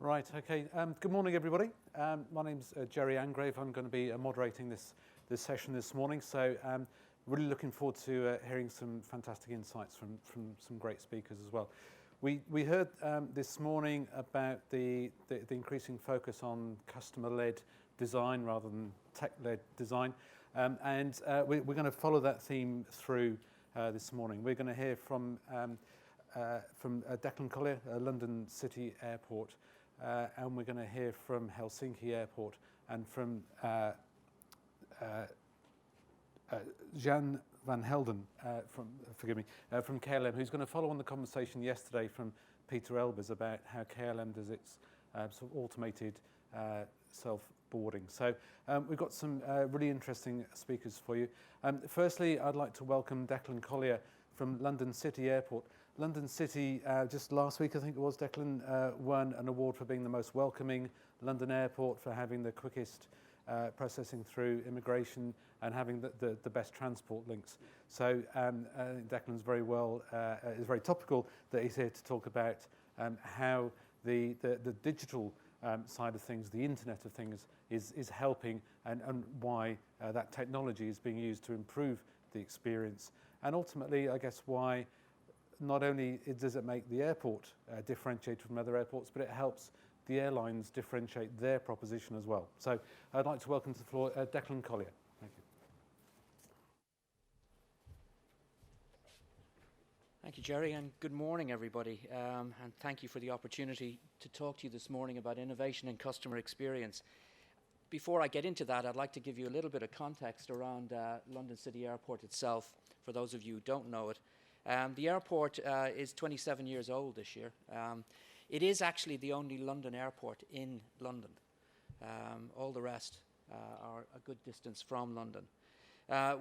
Right, okay. Good morning, everybody. My name's Jerry Angrave. I'm going to be moderating this session this morning. So really looking forward to hearing some fantastic insights from some great speakers as well. We heard this morning about the increasing focus on customer-led design rather than tech-led design. And we're going to follow that theme through this morning. We're going to hear from Declan Collier, London City Airport, and we're going to hear from Helsinki Airport and from Jan van Helden from KLM, who's going to follow on the conversation yesterday from Peter Elbers about how KLM does its sort of automated self-boarding. So we've got some really interesting speakers for you. Firstly, I'd like to welcome Declan Collier from London City Airport. London City, just last week, I think it was, Declan, won an award for being the most welcoming London airport, for having the quickest processing through immigration and having the best transport links. So Declan's is very topical that he's here to talk about how the digital side of things, the Internet of Things, is helping and why that technology is being used to improve the experience. And ultimately, I guess, why not only does it make the airport differentiate from other airports, but it helps the airlines differentiate their proposition as well. So I'd like to welcome to the floor Declan Collier. Thank you. Thank you, Jerry, and good morning, everybody. And thank you for the opportunity to talk to you this morning about innovation and customer experience. Before I get into that, I'd like to give you a little bit of context around London City Airport itself, for those of you who don't know it. The airport is 27 years old this year. It is actually the only London airport in London. All the rest are a good distance from London.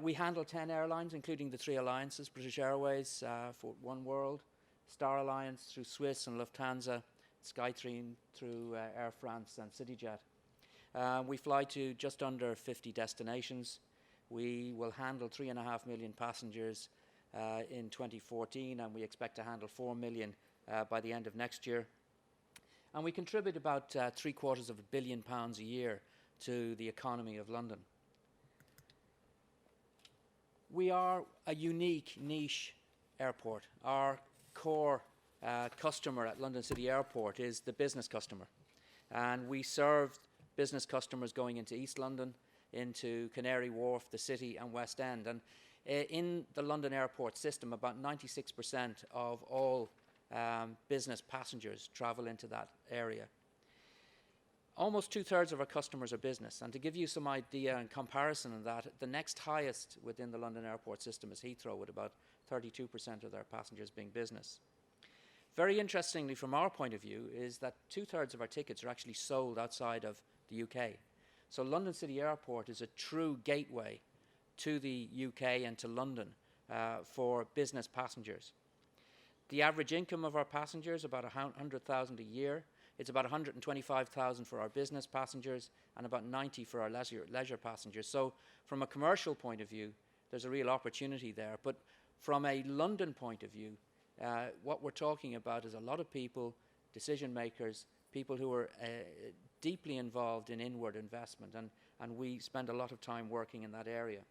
We handle 10 airlines, including the 3 alliances: British Airways, for One World, Star Alliance through Swiss and Lufthansa, Skytrain through Air France and CityJet. We fly to just under 50 destinations. We will handle 3.5 million passengers in 2014, and we expect to handle 4 million by the end of next year. And we contribute about £750 million a year to the economy of London. We are a unique niche airport. Our core customer at London City Airport is the business customer. And we serve business customers going into East London, into Canary Wharf, the City and West End. And in the London airport system, about 96% of all business passengers travel into that area. Almost 2/3 of our customers are business. And to give you some idea and comparison of that, the next highest within the London airport system is Heathrow, with about 32% of their passengers being business. Very interestingly, from our point of view, is that 2/3 of our tickets are actually sold outside of the UK. So London City Airport is a true gateway to the UK and to London for business passengers. The average income of our passengers is about £100,000 a year. It's about £125,000 for our business passengers and about £90,000 for our leisure passengers. So from a commercial point of view, there's a real opportunity there. But from a London point of view, what we're talking about is a lot of people, decision makers, people who are deeply involved in inward investment, and we spend a lot of time working in that area.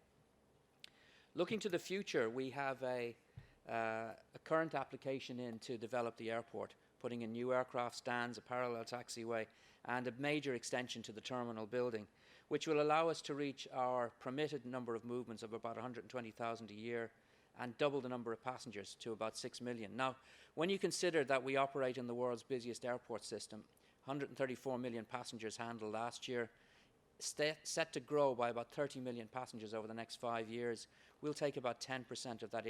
Looking to the future, we have a current application in to develop the airport, putting in new aircraft stands, a parallel taxiway, and a major extension to the terminal building, which will allow us to reach our permitted number of movements of about 120,000 a year and double the number of passengers to about 6 million. Now, when you consider that we operate in the world's busiest airport system, 134 million passengers handled last year, set to grow by about 30 million passengers over the next 5 years, we'll take about 10% of that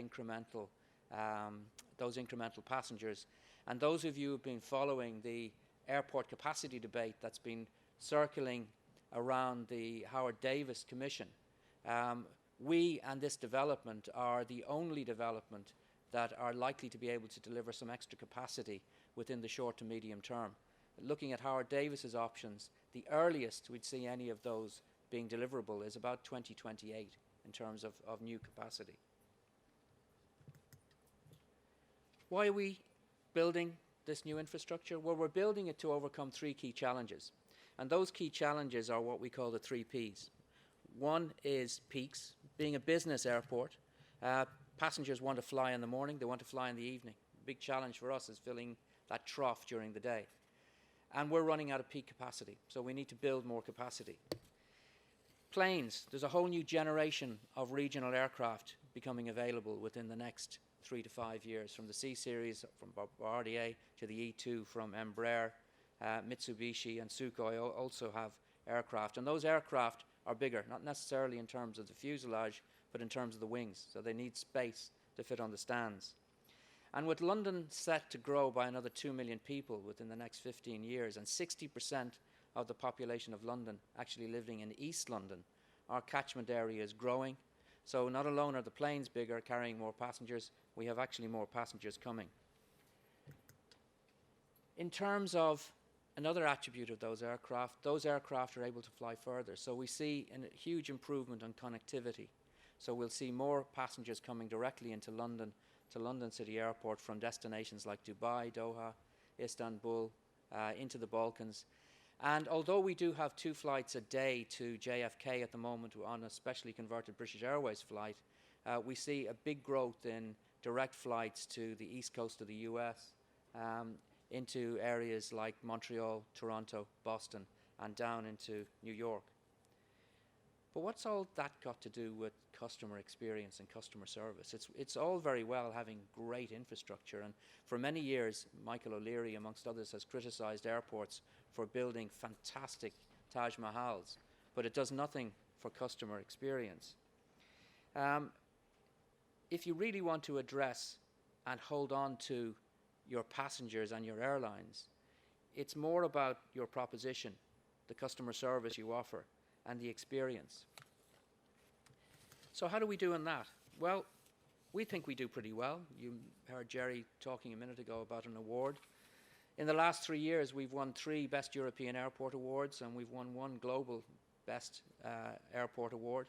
those incremental passengers. And those of you who've been following the airport capacity debate that's been circling around the Howard Davis Commission, we and this development are the only development that are likely to be able to deliver some extra capacity within the short to medium term. Looking at Howard Davis's options, the earliest we'd see any of those being deliverable is about 2028 in terms of new capacity. Why are we building this new infrastructure? Well, we're building it to overcome 3 key challenges. And those key challenges are what we call the 3 Ps. One is peaks. Being a business airport, passengers want to fly in the morning, they want to fly in the evening. Big challenge for us is filling that trough during the day. And we're running out of peak capacity, so we need to build more capacity. Planes, there's a whole new generation of regional aircraft becoming available within the next 3 to 5 years, from the C-Series, from Bombardier, to the E2 from Embraer. Mitsubishi and Sukhoi also have aircraft, and those aircraft are bigger, not necessarily in terms of the fuselage, but in terms of the wings, so they need space to fit on the stands. And with London set to grow by another 2 million people within the next 15 years, and 60% of the population of London actually living in East London, our catchment area is growing. So not alone are the planes bigger, carrying more passengers, we have actually more passengers coming. In terms of another attribute of those aircraft are able to fly further. So we see a huge improvement on connectivity. So we'll see more passengers coming directly into London, to London City Airport from destinations like Dubai, Doha, Istanbul, into the Balkans. And although we do have 2 flights a day to JFK at the moment on a specially converted British Airways flight, we see a big growth in direct flights to the east coast of the US, into areas like Montreal, Toronto, Boston, and down into New York. But what's all that got to do with customer experience and customer service? It's all very well having great infrastructure, and for many years, Michael O'Leary, amongst others, has criticised airports for building fantastic Taj Mahals, but it does nothing for customer experience. If you really want to address and hold on to your passengers and your airlines, it's more about your proposition, the customer service you offer, and the experience. So how do we do in that? Well, we think we do pretty well. You heard Jerry talking a minute ago about an award. In the last 3 years, we've won 3 Best European Airport Awards, and we've won 1 Global Best Airport Award.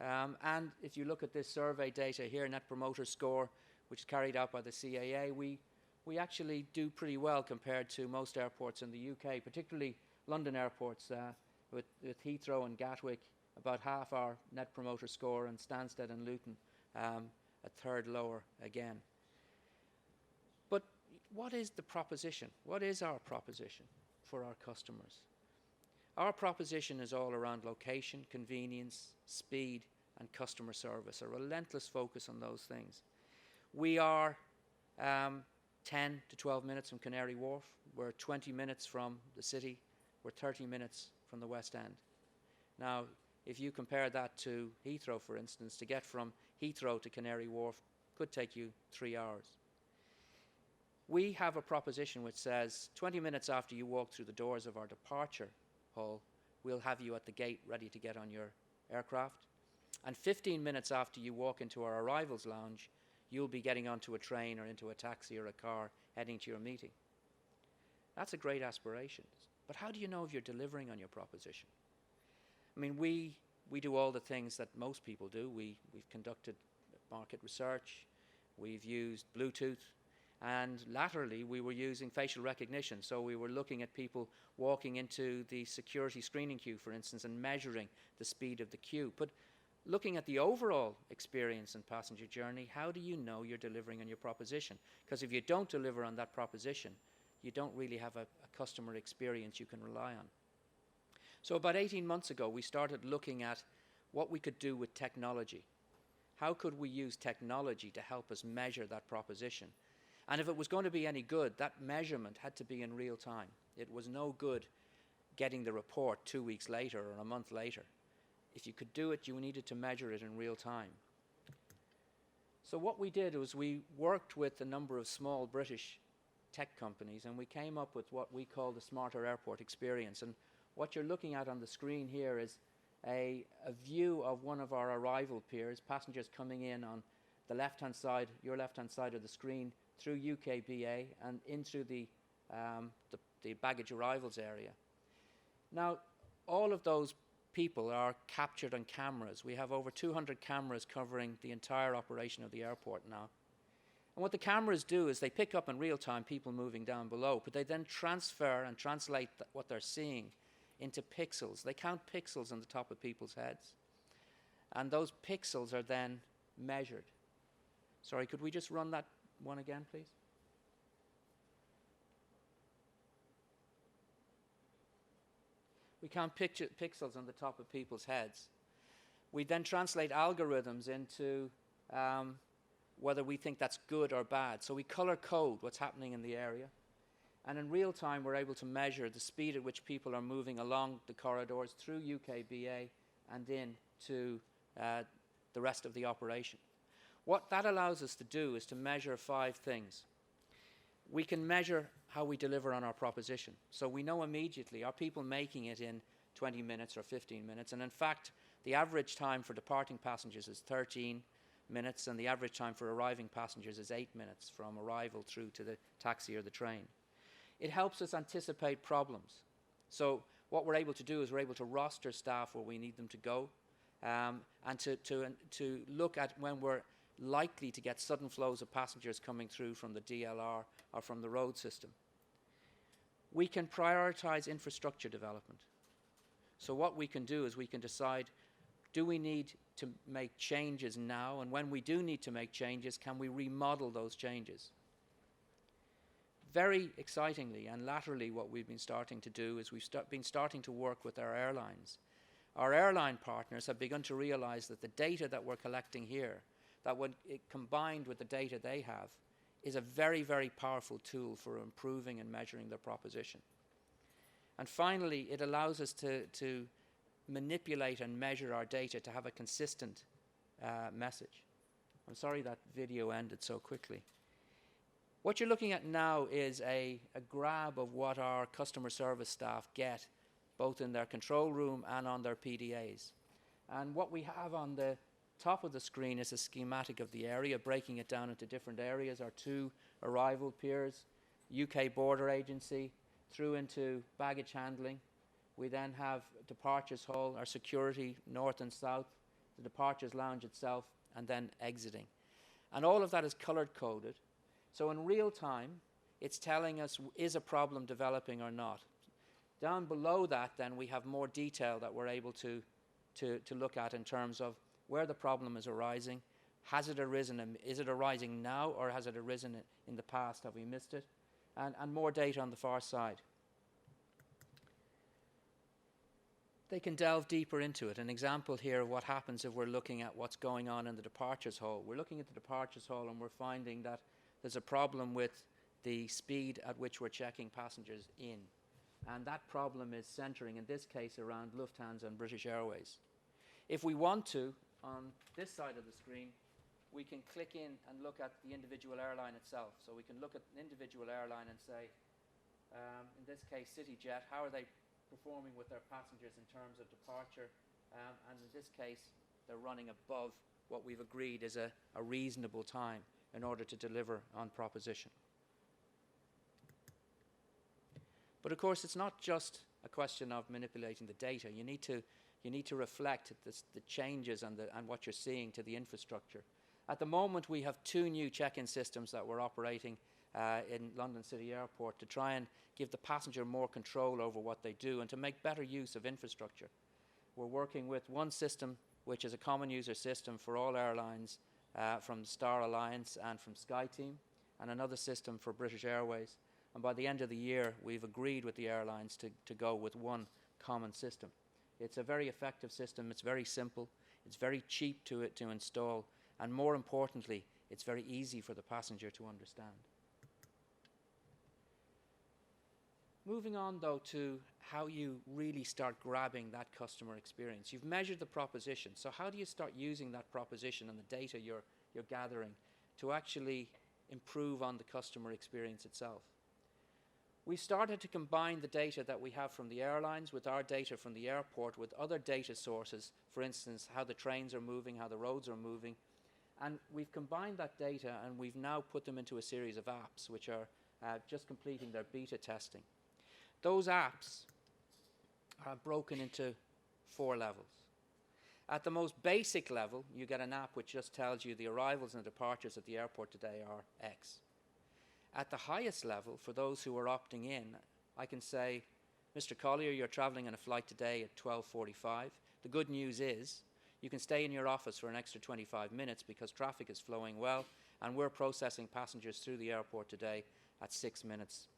And if you look at this survey data here, Net Promoter Score, which is carried out by the CAA, we actually do pretty well compared to most airports in the UK, particularly London airports, with Heathrow and Gatwick about half our Net Promoter Score, and Stansted and Luton a third lower again. But what is the proposition? What is our proposition for our customers? Our proposition is all around location, convenience, speed, and customer service, a relentless focus on those things. We are 10 to 12 minutes from Canary Wharf. We're 20 minutes from the city. We're 30 minutes from the West End. Now, if you compare that to Heathrow, for instance, to get from Heathrow to Canary Wharf could take you 3 hours. We have a proposition which says 20 minutes after you walk through the doors of our departure hall, we'll have you at the gate ready to get on your aircraft. And 15 minutes after you walk into our arrivals lounge, you'll be getting onto a train or into a taxi or a car heading to your meeting. That's a great aspiration. But how do you know if you're delivering on your proposition? I mean, we do all the things that most people do. We've conducted market research, we've used Bluetooth, and latterly we were using facial recognition. So we were looking at people walking into the security screening queue, for instance, and measuring the speed of the queue. But looking at the overall experience and passenger journey, how do you know you're delivering on your proposition? Because if you don't deliver on that proposition, you don't really have a customer experience you can rely on. So about 18 months ago, we started looking at what we could do with technology. How could we use technology to help us measure that proposition? And if it was going to be any good, that measurement had to be in real time. It was no good getting the report 2 weeks later or a month later. If you could do it, you needed to measure it in real time. So what we did was we worked with a number of small British tech companies, and we came up with what we call the Smarter Airport Experience. And what you're looking at on the screen here is a view of one of our arrival piers, passengers coming in on the left-hand side, your left-hand side of the screen, through UKBA and into the baggage arrivals area. Now, all of those people are captured on cameras. We have over 200 cameras covering the entire operation of the airport now. And what the cameras do is they pick up in real time people moving down below, but they then transfer and translate what they're seeing into pixels. They count pixels on the top of people's heads. And those pixels are then measured. Sorry, could we just run that one again, please? We count pixels on the top of people's heads. We then translate algorithms into whether we think that's good or bad. So we color code what's happening in the area. And in real time, we're able to measure the speed at which people are moving along the corridors through UKBA and into the rest of the operation. What that allows us to do is to measure 5 things. We can measure how we deliver on our proposition. So we know immediately, are people making it in 20 minutes or 15 minutes? And in fact, the average time for departing passengers is 13 minutes, and the average time for arriving passengers is 8 minutes from arrival through to the taxi or the train. It helps us anticipate problems. So what we're able to do is we're able to roster staff where we need them to go, and to look at when we're likely to get sudden flows of passengers coming through from the DLR or from the road system. We can prioritize infrastructure development. So what we can do is we can decide, do we need to make changes now? And when we do need to make changes, can we remodel those changes? Very excitingly and laterally, what we've been starting to do is we've been starting to work with our airlines. Our airline partners have begun to realize that the data that we're collecting here, that when it combined with the data they have, is a very, very powerful tool for improving and measuring their proposition. And finally, it allows us to manipulate and measure our data to have a consistent message. I'm sorry that video ended so quickly. What you're looking at now is a grab of what our customer service staff get, both in their control room and on their PDAs. And what we have on the top of the screen is a schematic of the area, breaking it down into different areas. Our 2 arrival piers, UK Border Agency, through into baggage handling. We then have departures hall, our security, north and south, the departures lounge itself, and then exiting. And all of that is colored coded. So in real time, it's telling us, is a problem developing or not? Down below that, then, we have more detail that we're able to look at in terms of where the problem is arising. Has it arisen? Is it arising now, or has it arisen in the past? Have we missed it? And more data on the far side. They can delve deeper into it. An example here of what happens if we're looking at what's going on in the departures hall. We're looking at the departures hall and we're finding that there's a problem with the speed at which we're checking passengers in. And that problem is centering, in this case, around Lufthansa and British Airways. If we want to, on this side of the screen, we can click in and look at the individual airline itself. So we can look at an individual airline and say, in this case, CityJet, how are they performing with their passengers in terms of departure? And in this case, they're running above what we've agreed is a reasonable time in order to deliver on proposition. But of course, it's not just a question of manipulating the data. You need to reflect the changes and what you're seeing to the infrastructure. At the moment, we have 2 new check-in systems that we're operating in London City Airport to try and give the passenger more control over what they do and to make better use of infrastructure. We're working with one system, which is a common user system for all airlines from the Star Alliance and from SkyTeam, and another system for British Airways. And by the end of the year, we've agreed with the airlines to go with one common system. It's a very effective system. It's very simple. It's very cheap to install. And more importantly, it's very easy for the passenger to understand. Moving on, though, to how you really start grabbing that customer experience. You've measured the proposition. So how do you start using that proposition and the data you're gathering to actually improve on the customer experience itself? We started to combine the data that we have from the airlines with our data from the airport with other data sources, for instance, how the trains are moving, how the roads are moving. And we've combined that data and we've now put them into a series of apps which are just completing their beta testing. Those apps are broken into 4 levels. At the most basic level, you get an app which just tells you the arrivals and departures at the airport today are X. At the highest level, for those who are opting in, I can say, Mr. Collier, you're traveling on a flight today at 12:45. The good news is you can stay in your office for an extra 25 minutes because traffic is flowing well, and we're processing passengers through the airport today at 6 minutes.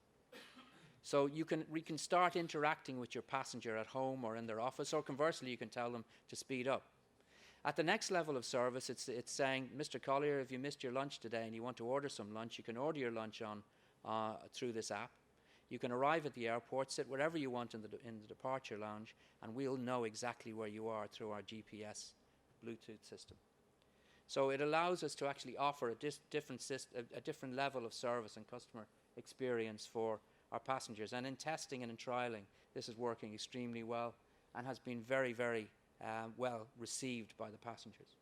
So we can start interacting with your passenger at home or in their office, or conversely, you can tell them to speed up. At the next level of service, it's saying, Mr. Collier, if you missed your lunch today and you want to order some lunch, you can order your lunch through this app. You can arrive at the airport, sit wherever you want in the departure lounge, and we'll know exactly where you are through our GPS Bluetooth system. So it allows us to actually offer a different level of service and customer experience for our passengers. And in testing and in trialling, this is working extremely well and has been very, very well received by the passengers.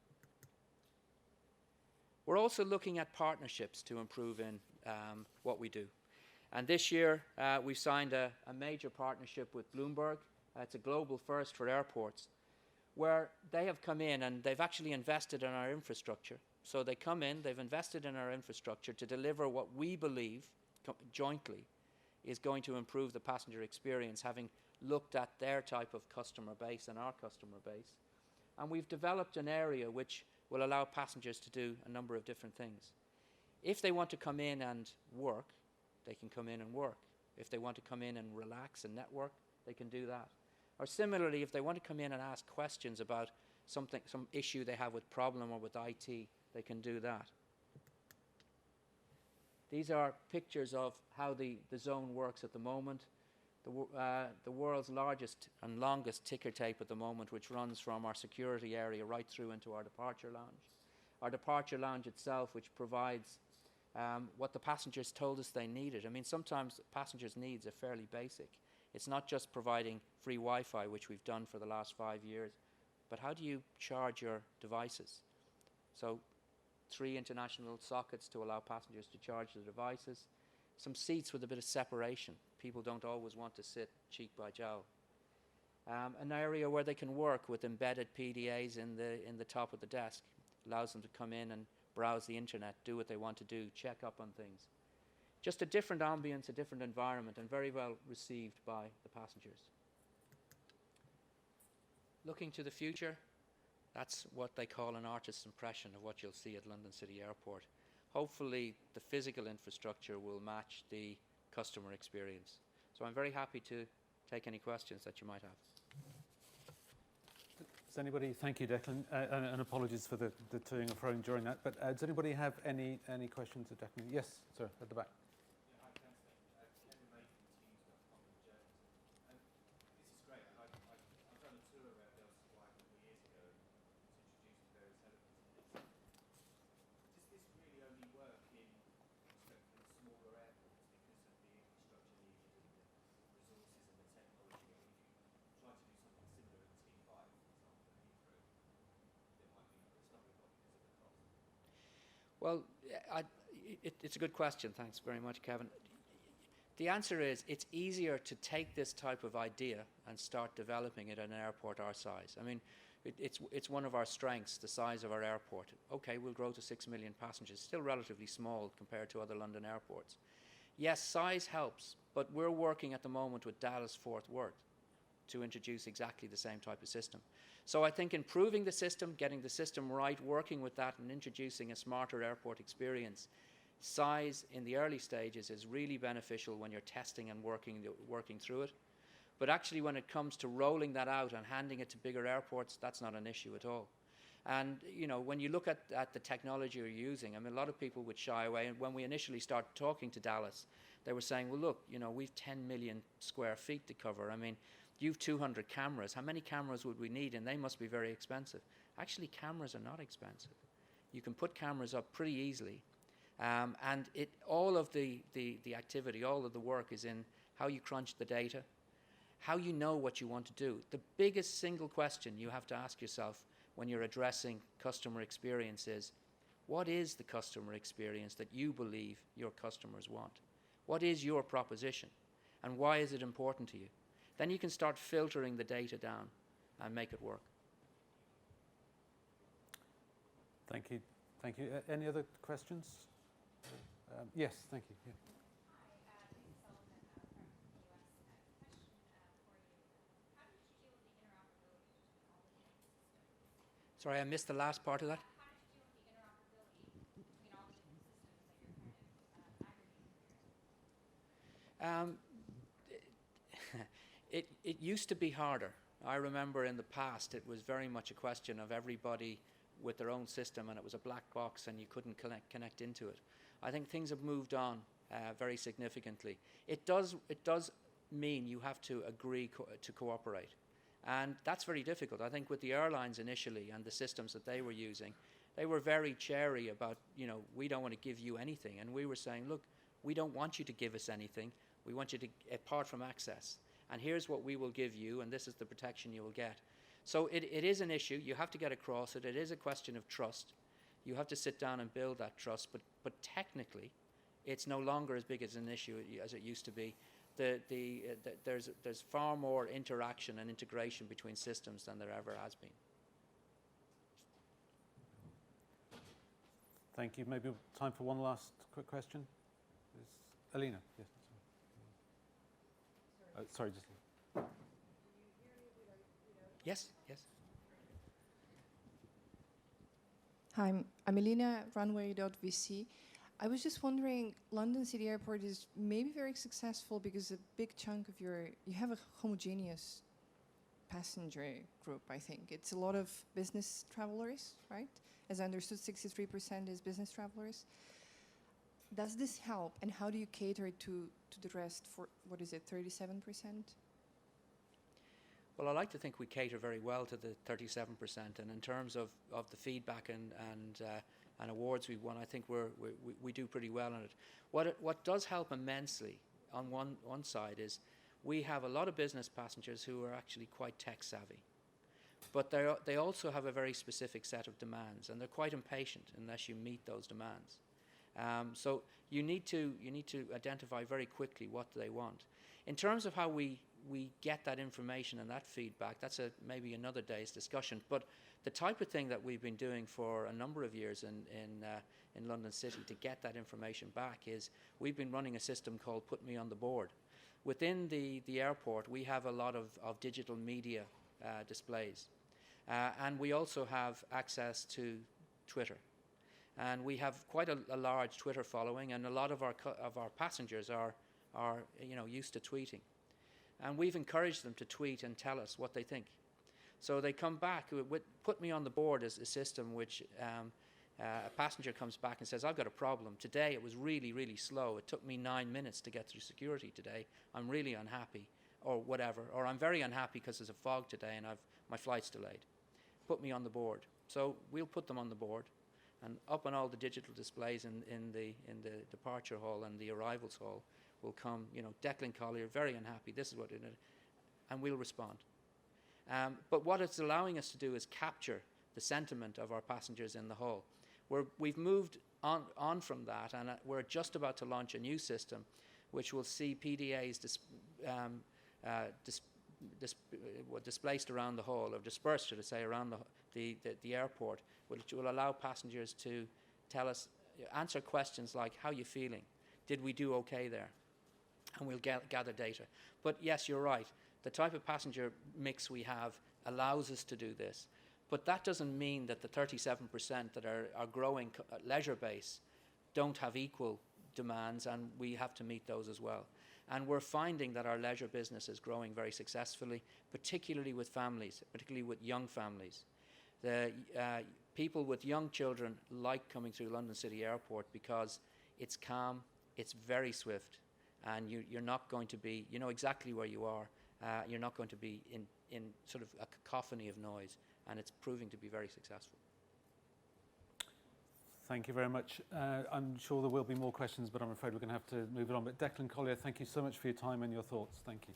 We're also looking at partnerships to improve in what we do. And this year, we've signed a major partnership with Bloomberg. It's a global first for airports, where they have come in and they've actually invested in our infrastructure. So they come in, they've invested in our infrastructure to deliver what we believe jointly is going to improve the passenger experience, having looked at their type of customer base and our customer base. And we've developed an area which will allow passengers to do a number of different things. If they want to come in and work, they can come in and work. If they want to come in and relax and network, they can do that. Or similarly, if they want to come in and ask questions about some issue they have with problem or with IT, they can do that. These are pictures of how the zone works at the moment. The world's largest and longest ticker tape at the moment, which runs from our security area right through into our departure lounge. Our departure lounge itself, which provides what the passengers told us they needed. I mean, sometimes passengers' needs are fairly basic. It's not just providing free Wi-Fi, which we've done for the last 5 years, but how do you charge your devices? So 3 international sockets to allow passengers to charge their devices. Some seats with a bit of separation. People don't always want to sit cheek by jowl. An area where they can work with embedded PDAs in the top of the desk. Allows them to come in and browse the internet, do what they want to do, check up on things. Just a different ambience, a different environment, and very well received by the passengers. Looking to the future, that's what they call an artist's impression of what you'll see at London City Airport. Hopefully, the physical infrastructure will match the customer experience. So I'm very happy to take any questions that you might have. Does anybody, thank you Declan, and apologies for the toing and froing during that, but does anybody have any questions of Declan? Yes, sir, at the back. Well, it's a good question. Thanks very much, Kevin. The answer is it's easier to take this type of idea and start developing it at an airport our size. I mean, it's one of our strengths, the size of our airport. Okay, we'll grow to 6 million passengers, still relatively small compared to other London airports. Yes, size helps, but we're working at the moment with Dallas-Fort Worth to introduce exactly the same type of system. So I think improving the system, getting the system right, working with that and introducing a smarter airport experience, size in the early stages is really beneficial when you're testing and working through it. But actually when it comes to rolling that out and handing it to bigger airports, that's not an issue at all. And you know, when you look at the technology you're using, I mean, a lot of people would shy away. And when we initially started talking to Dallas, they were saying, well, look, you know, we've 10 million square feet to cover. I mean, you've 200 cameras. How many cameras would we need? And they must be very expensive. Actually, cameras are not expensive. You can put cameras up pretty easily. And all of the activity, all of the work is in how you crunch the data, how you know what you want to do. The biggest single question you have to ask yourself when you're addressing customer experience is, what is the customer experience that you believe your customers want? What is your proposition? And why is it important to you? Then you can start filtering the data down and make it work. Thank you. Thank you. Any other questions? Yes, thank you. Yeah. Sorry, I missed the last part of that. It used to be harder. I remember in the past it was very much a question of everybody with their own system, and it was a black box and you couldn't connect into it. I think things have moved on very significantly. It does mean you have to agree to cooperate, and that's very difficult. I think with the airlines initially and the systems that they were using, they were very chary about, we don't want to give you anything, and we were saying, look, we don't want you to give us anything. We want you to, apart from access, and here's what we will give you, and this is the protection you will get. So it is an issue. You have to get across it. It is a question of trust. You have to sit down and build that trust, but technically, it's no longer as big as an issue as it used to be. There's far more interaction and integration between systems than there ever has been. Thank you. Maybe time for one last quick question. Alina, yes. Sorry, just. Yes. Hi, I'm Elena, runway.vc. I was just wondering, London City Airport is maybe very successful because a big chunk of you have a homogeneous passenger group, I think. It's a lot of business travelers, right? As I understood, 63% is business travelers. Does this help, and how do you cater to the rest for, 37%? Well, I like to think we cater very well to the 37%, and in terms of the feedback and awards we've won, I think we do pretty well on it. What does help immensely on one side is we have a lot of business passengers who are actually quite tech savvy, but they also have a very specific set of demands, and they're quite impatient unless you meet those demands. So you need to identify very quickly what they want. In terms of how we get that information and that feedback, that's maybe another day's discussion. But the type of thing that we've been doing for a number of years in London City to get that information back is we've been running a system called Put Me on the Board. Within the airport, we have a lot of digital media displays. And we also have access to Twitter. And we have quite a large Twitter following, and a lot of our passengers are used to tweeting. And we've encouraged them to tweet and tell us what they think. So they come back. Put Me on the Board is a system which a passenger comes back and says, I've got a problem. Today it was really, really slow. It took me 9 minutes to get through security today. I'm really unhappy, or whatever. Or I'm very unhappy because there's a fog today and my flight's delayed. Put me on the board. So we'll put them on the board. And up on all the digital displays in the departure hall and the arrivals hall will come, Declan, Collier, very unhappy, this is what it is, and we'll respond. But what it's allowing us to do is capture the sentiment of our passengers in the hall. We've moved on from that, and we're just about to launch a new system which will see PDAs displaced around the hall, or dispersed, should I say, around the airport, which will allow passengers to answer questions like, how are you feeling? Did we do okay there? And we'll gather data. But yes, you're right. The type of passenger mix we have allows us to do this. But that doesn't mean that the 37% that are growing leisure base don't have equal demands, and we have to meet those as well. And we're finding that our leisure business is growing very successfully, particularly with families, particularly with young families. The people with young children like coming through London City Airport because it's calm, it's very swift, and you're not going to be, you know exactly where you are. You're not going to be in sort of a cacophony of noise, and it's proving to be very successful. Thank you very much. I'm sure there will be more questions, but I'm afraid we're going to have to move it on. But Declan, Collier, thank you so much for your time and your thoughts. Thank you.